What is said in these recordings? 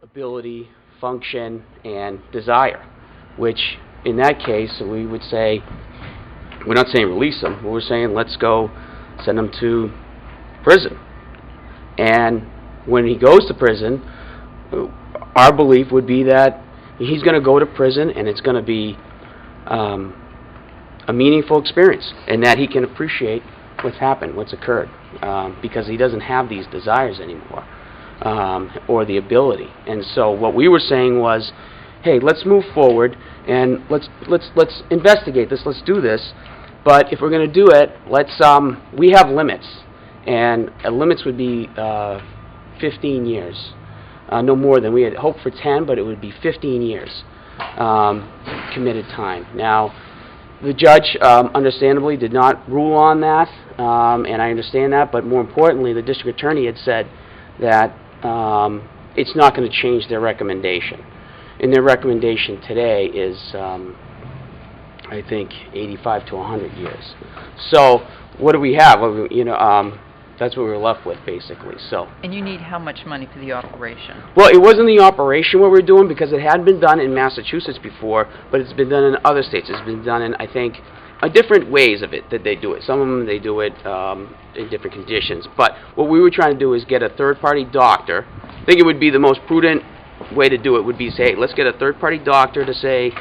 ability, function, and desire, which in that case we would say, we're not saying release him, but we're saying let's go send him to prison. And when he goes to prison, our belief would be that he's going to go to prison and it's going to be a meaningful experience, and that he can appreciate what's happened, what's occurred, because he doesn't have these desires anymore, or the ability. And so what we were saying was, hey, let's move forward and let's investigate this, let's do this, but if we're going to do it, we have limits, and limits would be 15 years. No more than we had hoped for 10, but it would be 15 years committed time. Now, the judge, understandably, did not rule on that, and I understand that, but more importantly, the district attorney had said that it's not going to change their recommendation. And their recommendation today is, I think, 85 to 100 years. So, what do we have? That's what we were left with, basically. So. And you need how much money for the operation? Well, it wasn't the operation what we're doing because it had been done in Massachusetts before, but it's been done in other states. It's been done in, I think, different ways of it that they do it. Some of them they do it in different conditions. But what we were trying to do is get a third-party doctor. I think it would be the most prudent way to do it would be say, hey, let's get a third-party doctor to say,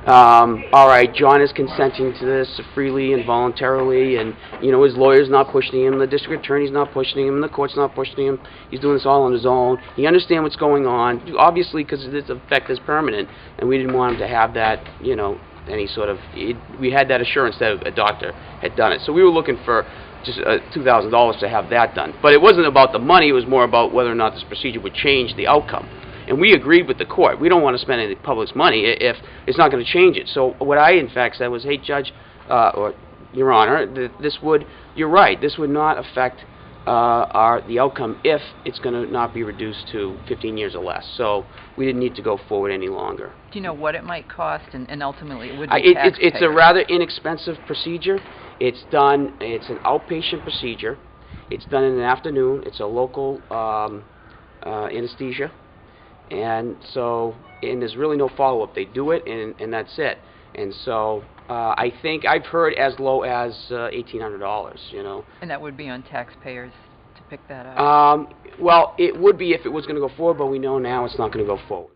all right, John is consenting to this freely and voluntarily, and his lawyer's not pushing him, the district attorney's not pushing him, the court's not pushing him. He's doing this all on his own. He understands what's going on, obviously, because this effect is permanent, and we didn't want him to have that, any sort of. We had that assurance that a doctor had done it, so we were looking for just $2,000 to have that done. But it wasn't about the money; it was more about whether or not this procedure would change the outcome. And we agreed with the court. We don't want to spend any public's money if it's not going to change it. So what I, in fact, said was, hey, Judge, or Your Honor, you're right, this would not affect the outcome if it's going to not be reduced to 15 years or less. So we didn't need to go forward any longer. Do you know what it might cost, and ultimately it would be taxpayers? It's a rather inexpensive procedure. It's an outpatient procedure. It's done in the afternoon. It's a local anesthesia. And so, there's really no follow-up. They do it, and that's it. And so, I think I've heard as low as $1,800, And that would be on taxpayers to pick that up? Well, it would be if it was going to go forward, but we know now it's not going to go forward.